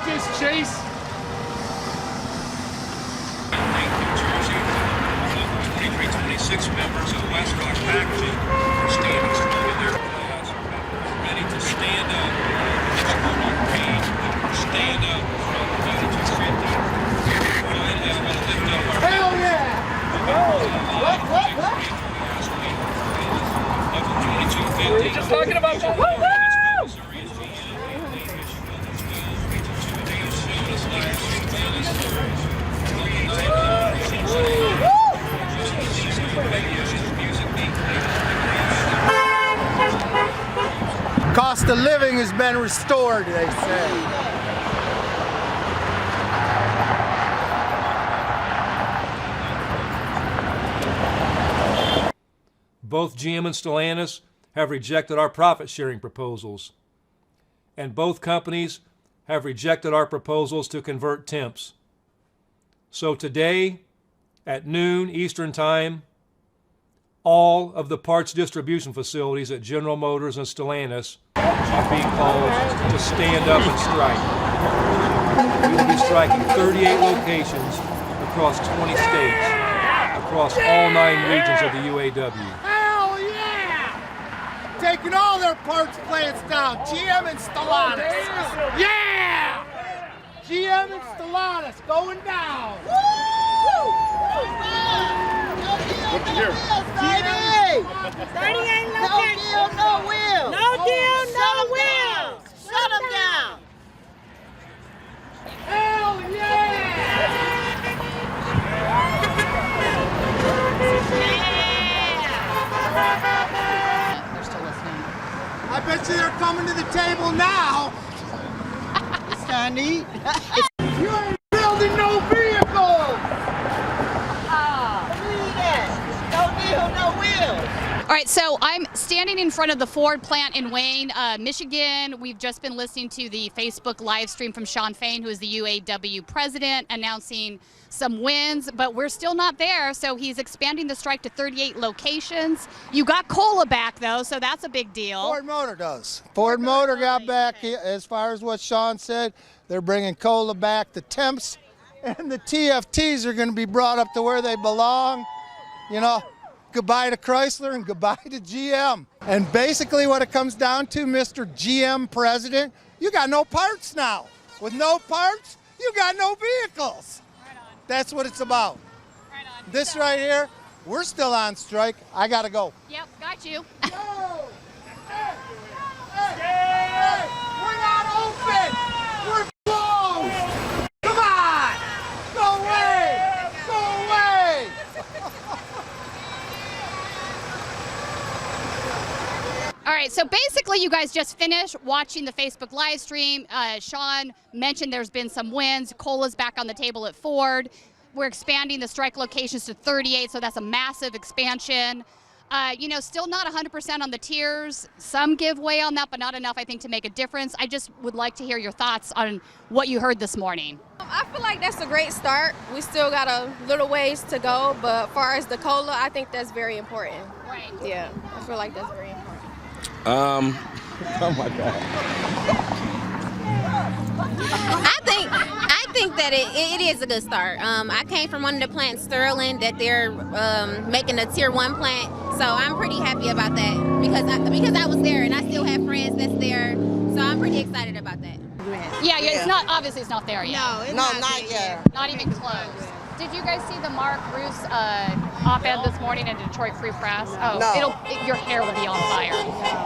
this, Chase. New Jersey, 2326 members of Westrock Packaging are standing strong in their class, ready to stand up. Stand up from 2250. Hell yeah! What? We're just talking about that. Woo-hoo! Cost of living has been restored, they say. Both GM and Stellantis have rejected our profit-sharing proposals, and both companies have rejected our proposals to convert temps. So today, at noon Eastern Time, all of the parts distribution facilities at General Motors and Stellantis are being called to stand up and strike. We will be striking 38 locations across 20 states, across all 9 regions of the UAW. Hell yeah! Taking all their parts plants down, GM and Stellantis. Yeah! GM and Stellantis going down. Woo! What'd you hear? 38 locations. No deal, no will. No deal, no will. Shut them down. Hell yeah! They're still listening. I bet you they're coming to the table now. It's time to eat. You ain't building no vehicles. Read that. No deal, no will. All right, so I'm standing in front of the Ford plant in Wayne, Michigan. We've just been listening to the Facebook live stream from Shawn Fain, who is the UAW president, announcing some wins, but we're still not there, so he's expanding the strike to 38 locations. You got COLA back, though, so that's a big deal. Ford Motor does. Ford Motor got back, as far as what Shawn said. They're bringing COLA back. The temps and the TFTs are going to be brought up to where they belong. You know, goodbye to Chrysler and goodbye to GM. And basically what it comes down to, Mr. GM President, you got no parts now. With no parts, you got no vehicles. Right on. That's what it's about. Right on. This right here, we're still on strike. I got to go. Yep, got you. No! Hey, we're not open! We're closed! Come on! Go away! Go away! All right, so basically you guys just finished watching the Facebook live stream. Shawn mentioned there's been some wins. COLA's back on the table at Ford. We're expanding the strike locations to 38, so that's a massive expansion. You know, still not 100% on the tiers. Some give way on that, but not enough, I think, to make a difference. I just would like to hear your thoughts on what you heard this morning. I feel like that's a great start. We still got a little ways to go, but as far as the COLA, I think that's very important. Right. Yeah, I feel like that's very important. Oh my God. I think that it is a good start. I came from one of the plants, Sterling, that they're making a tier 1 plant. So I'm pretty happy about that because I was there and I still have friends that's there. So I'm pretty excited about that. Yeah, it's not, obviously it's not there yet. No, it's No, not not yet. Not even close. Did you guys see the Mark Roos op-ed this morning in Detroit Free Press? Oh, No. Your hair will be on fire.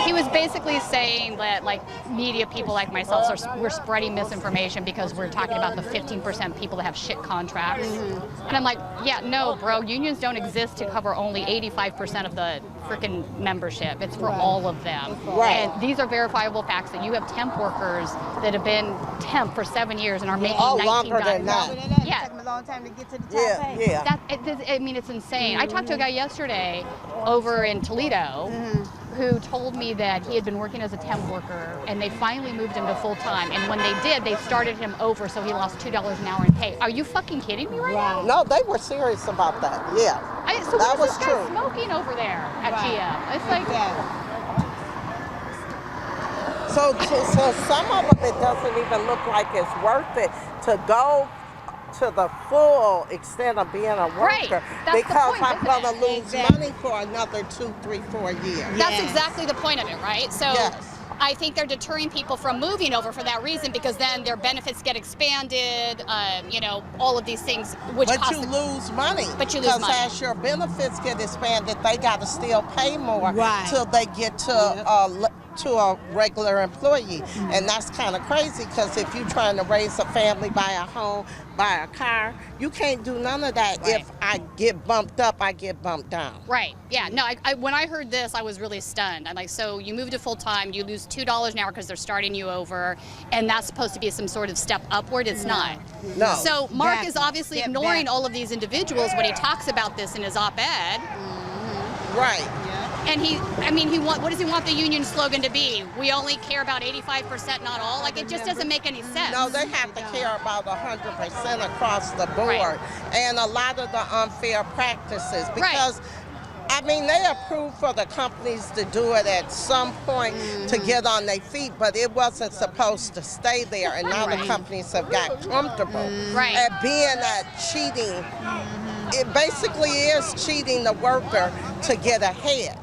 He was basically saying that, like, media people like myself we're spreading misinformation because we're talking about the 15% people that have shit contracts. And I'm like, yeah, no, bro, unions don't exist to cover only 85% of the freaking membership. It's for all of them. Right. And these are verifiable facts that you have temp workers that have been temp for 7 years and are making $19. Longer than that. Yeah. It took them a long time to get to the top Yeah, pay. yeah. I mean, it's insane. I talked to a guy yesterday over in Toledo who told me that he had been working as a temp worker and they finally moved him to full time. And when they did, they started him over, so he lost $2 an hour in pay. Are you fucking kidding me right now? No, they were serious about that. Yeah. So That what is was this guy true. smoking over there at GM? It's like, So some of them, it doesn't even look like it's worth it to go to the full extent of being a worker, Right. That's the because point, I'm isn't going to it? lose money for another 2, 3, 4 years. That's exactly the point of it, right? So Yes. I think they're deterring people from moving over for that reason, because then their benefits get expanded, all of these things, which But cost you lose money. But you lose money. Because as your benefits get expanded, they got to still pay more Right. till they get to a regular employee. And that's kind of crazy, because if you're trying to raise a family, buy a home, buy a car, you can't do none of that. Right. If I get bumped up, I get bumped down. Right. Yeah. No. I when I heard this, I was really stunned. I'm like, so you move to full time, you lose $2 an hour because they're starting you over, and that's supposed to be some sort of step upward. It's not. No. So Mark Back. is obviously Step ignoring back. all of these individuals when he talks about this in his op-ed. Right. And what does he want the union slogan to be? We only care about 85%, not all. Like, it just doesn't make any sense. No, they have to care about 100% across the board, Right. and a lot of the unfair practices, because they approved for the companies to do it at some point to get on their feet, but it wasn't supposed to stay there, and now the companies have got comfortable Right. at being cheating. It basically is cheating the worker to get ahead.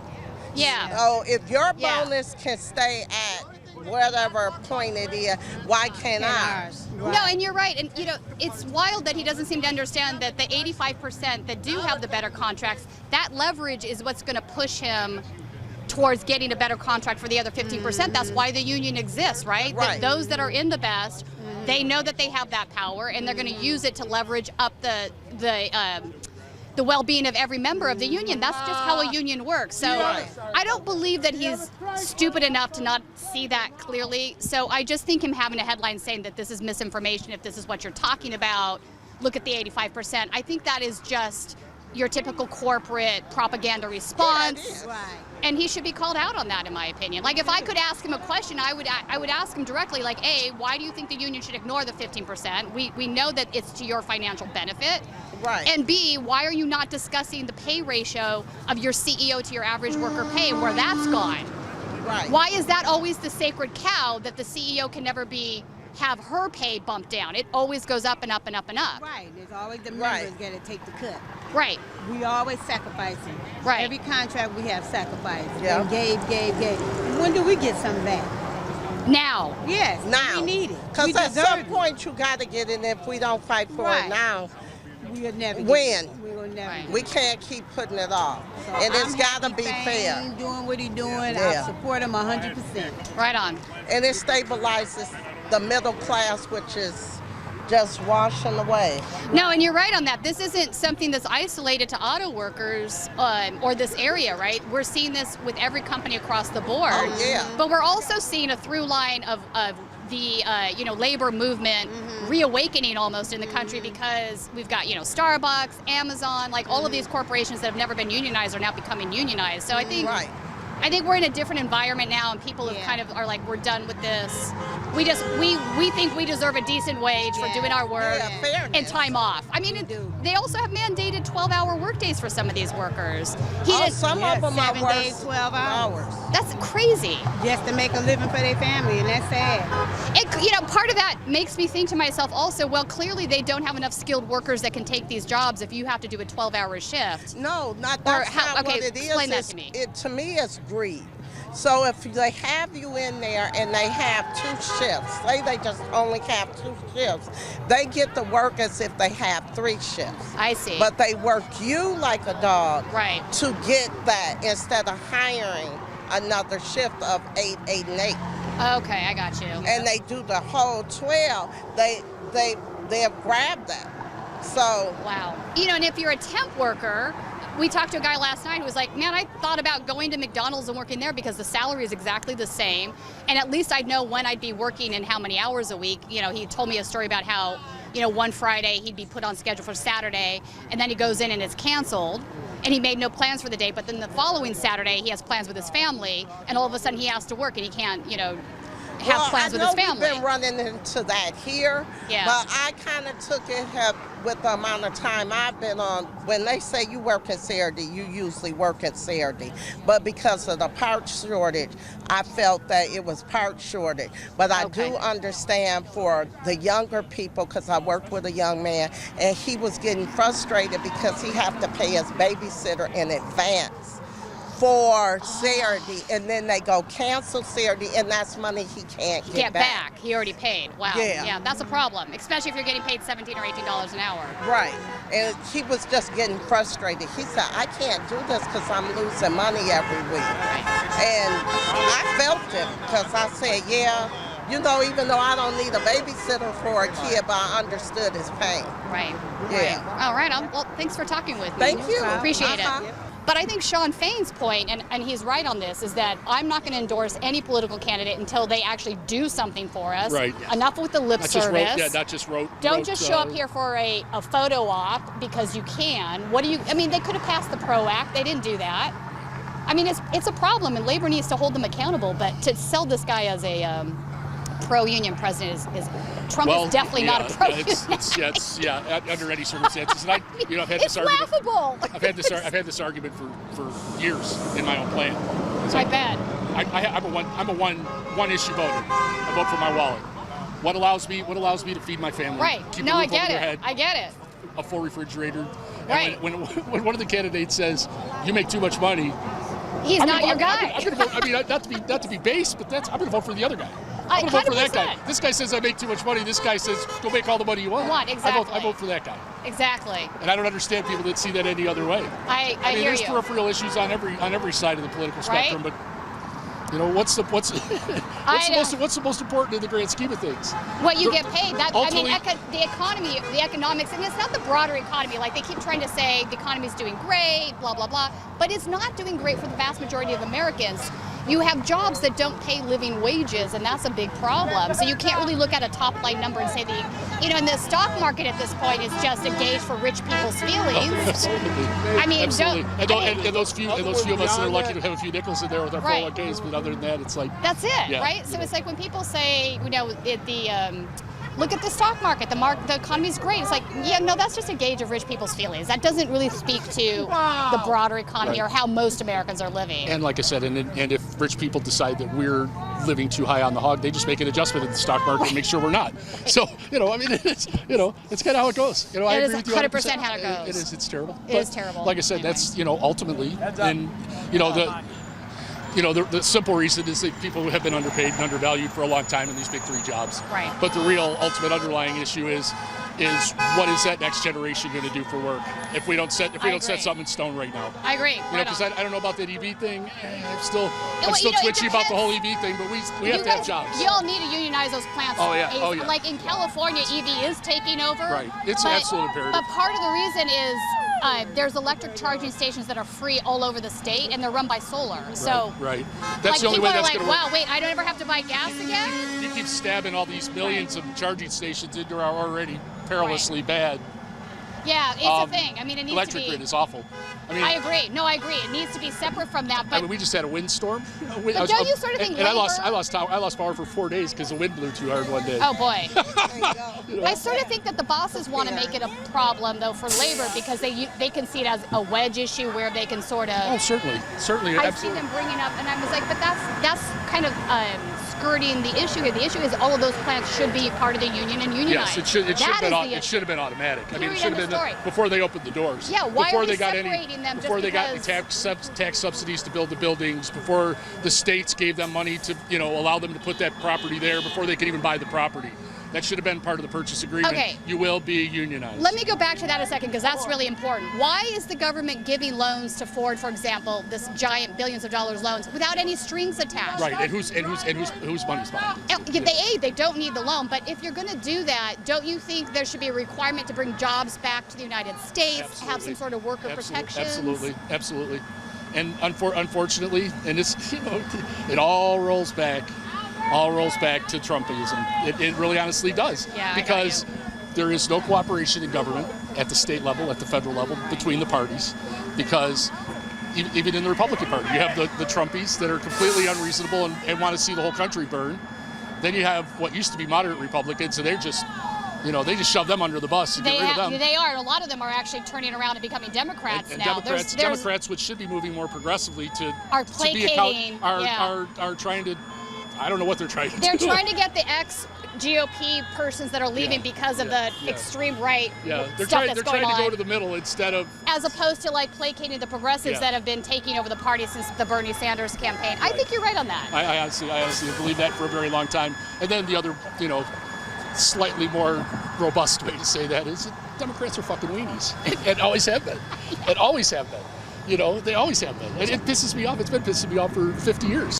Yeah. So if your Yeah. bonus can stay at whatever point it is, why can't ours? No, and you're right. And, it's wild that he doesn't seem to understand that the 85% that do have the better contracts, that leverage is what's going to push him towards getting a better contract for the other 15%. That's why the union exists, right? Right. Those that are in the best, they know that they have that power, and they're going to use it to leverage up the well-being of every member of the union. That's just how a union works. So I don't believe that he's stupid enough to not see that clearly. So I just think him having a headline saying that this is misinformation, if this is what you're talking about, look at the 85%. I think that is just your typical corporate propaganda response. And he should be called out on that, in my opinion. Like, if I could ask him a question, I would ask him directly, like, A, why do you think the union should ignore the 15%? We know that it's to your financial benefit. Right. And B, why are you not discussing the pay ratio of your CEO to your average worker pay and where that's gone? Right. Why is that always the sacred cow that the CEO can never have her pay bumped down? It always goes up and up and up and up. Right. There's always the members got to take the cut. Right. We always sacrificing. Right. Every contract we have sacrificed. Yeah. And gave. When do we get some back? Now. Yes. Now. We need it. Because We at deserve some it. point you got to get in. If we don't fight for Right. it now, We'll never When? get it. We will never Right. get we it. can't keep putting it off. So And it's I'm got to happy be Fain fair. doing what he's doing. Yeah. I support him 100%. Right on. And it stabilizes the middle class, which is just washing away. No, and you're right on that. This isn't something that's isolated to auto workers or this area, right? We're seeing this with every company across the board. Oh, yeah. But we're also seeing a through line of the labor movement reawakening almost in the country, because we've got Starbucks, Amazon, like all of these corporations that have never been unionized are now becoming unionized. So I think we're in a different environment now, and people have kind of are like, we're done with this. We think we deserve a decent wage for doing our work fairness. and time off. I mean, they also have mandated 12-hour workdays for some of these workers. Some of them are 7 worth days, 12 hours. That's crazy. Just to make a living for their family, and that's sad. Part of that makes me think to myself also, well, clearly they don't have enough skilled workers that can take these jobs if you have to do a 12-hour shift. No, that's not what it is. Explain that to me. To me, it's greed. So if they have you in there and they have 2 shifts, say they just only have 2 shifts, they get to work as if they have 3 shifts. I see. But they work you like a dog to get that, instead of hiring another shift of 8, 8, and 8. Okay, I got you. And they do the whole 12. They'll grab that. So wow. And if you're a temp worker, we talked to a guy last night who was like, man, I thought about going to McDonald's and working there because the salary is exactly the same, and at least I'd know when I'd be working and how many hours a week. He told me a story about how, one Friday he'd be put on schedule for Saturday, and then he goes in and it's canceled, and he made no plans for the day, but then the following Saturday he has plans with his family, and all of a sudden he has to work and he can't, have plans with his family. We've been running into that here, but I kind of took it with the amount of time I've been on, when they say you work in Saturday, you usually work in Saturday. But because of the parts shortage, I felt that it was parts shortage. But I do understand for the younger people, because I worked with a young man, and he was getting frustrated because he had to pay his babysitter in advance for Saturday, and then they go cancel Saturday, and that's money he can't get back. He already paid. Wow. Yeah. That's a problem, especially if you're getting paid $17 or $18 an hour. Right. And he was just getting frustrated. He said, I can't do this because I'm losing money every week. Right. And I felt it because I said, yeah, you know, even though I don't need a babysitter for a kid, but I understood his pain. Right. Yeah. Right. All right. Well, thanks for talking with me. Thank you. Appreciate it. But I think Shawn Fain's point, and he's right on this, is that I'm not going to endorse any political candidate until they actually do something for us. Right. Enough with the lip service. Not just wrote. Don't just show up here for a photo op because you can. I mean, they could have passed the PRO Act. They didn't do that. I mean, it's a problem, and labor needs to hold them accountable. But to sell this guy as a pro-union president is Trump is definitely not a pro-union. Under any circumstances. And I've had it's this argument. laughable. I've had this argument for years in my own plan. I bet. I'm a one issue voter. I vote for my wallet. What allows me to feed my family? Right. Keep No, a I roof over get their it. head, I get it. a full refrigerator. Right. And when one of the candidates says you make too much money, he's not your guy. I'm gonna vote, I mean, not to be base, but I'm going to vote for the other guy. I'm going to vote for that guy. This guy says I make too much money. This guy says go make all the money you want. Exactly. I vote for that guy. Exactly. And I don't understand people that see that any other way. I mean, there's hear you. peripheral issues on every side of the political spectrum, Right? but you know what's the most important in the grand scheme of things? What you get paid. Ultimately, The economy, the economics, and it's not the broader economy. Like they keep trying to say the economy is doing great, blah blah blah, but it's not doing great for the vast majority of Americans. You have jobs that don't pay living wages, and that's a big problem. So you can't really look at a top line number and say and the stock market at this point is just a gauge for rich people's feelings. Absolutely. I mean, absolutely. And those few of us that are lucky to have a few nickels in there with our 401ks, but other than that, it's like that's it, right? So it's like when people say, look at the stock market. The economy's great. It's like, that's just a gauge of rich people's feelings. That doesn't really speak to the broader economy or how most Americans are living. And like I said, and if rich people decide that we're living too high on the hog, they just make an adjustment in the stock market and make sure we're not. So, it's kind of how it goes. I agree with you 100% how it goes. It is. It's terrible. It is terrible. Like I said, that's ultimately, and the simple reason is that people have been underpaid and undervalued for a long time in these big three jobs. Right. But the real ultimate underlying issue is what is that next generation going to do for work if we don't set something in stone right now? I agree. Because I don't know about that EV thing. I'm still twitchy about the whole EV thing, but we have to have jobs. You all need to unionize those plants. Oh yeah. Like in California, EV is taking over. Right. It's absolutely imperative. But part of the reason is there's electric charging stations that are free all over the state, and they're run by solar. So right. That's the only way that's going to work. Wow, wait, I don't ever have to buy gas again? You keep stabbing all these millions of charging stations into our already perilously bad. Yeah, it's a thing. I mean, it needs electric to be. grid is awful. I agree. No, I agree. It needs to be separate from that. But we just had a windstorm. But don't you sort of think? And I lost power for 4 days because the wind blew too hard one day. Oh boy. I sort of think that the bosses want to make it a problem though for labor because they can see it as a wedge issue where they can sort of. Oh, certainly. I've seen them bringing up, and I was like, but that's kind of skirting the issue here. The issue is all of those plants should be part of the union and unionized. Yes, it should have been automatic. I mean, it should have been before they opened the doors. Yeah, why before are we they got separating them? Before they got the tax subsidies to build the buildings, before the states gave them money to allow them to put that property there, before they could even buy the property. That should have been part of the purchase agreement. Okay. You will be unionized. Let me go back to that a second because that's really important. Why is the government giving loans to Ford, for example, this giant billions of dollars loans without any strings attached? Right, and whose money's behind it? They don't need the loan, but if you're going to do that, don't you think there should be a requirement to bring jobs back to the United States, Absolutely. have some sort of worker protections? Absolutely. And unfortunately, and it's it all rolls back to Trumpism. It really honestly does. Yeah, because there is no cooperation in government at the state level, at the federal level, between the parties. Because even in the Republican Party, you have the Trumpies that are completely unreasonable and want to see the whole country burn. Then you have what used to be moderate Republicans, and they're just You know, they just shove them under the bus to get rid of them. They are, and a lot of them are actually turning around and becoming Democrats and now. Democrats, which should be moving more progressively are placating, are trying to. I don't know what they're trying to do. They're trying to get the ex-GOP persons that are leaving because of the extreme right they're stuff trying to go to the middle instead of. As opposed to like placating the progressives that have been taking over the party since the Bernie Sanders campaign. I think you're right on that. I honestly believe that for a very long time. And then the other, slightly more robust way to say that is that Democrats are fucking weenies and always have been. And always have been. They always have been. And it pisses me off. It's been pissing me off for 50 years.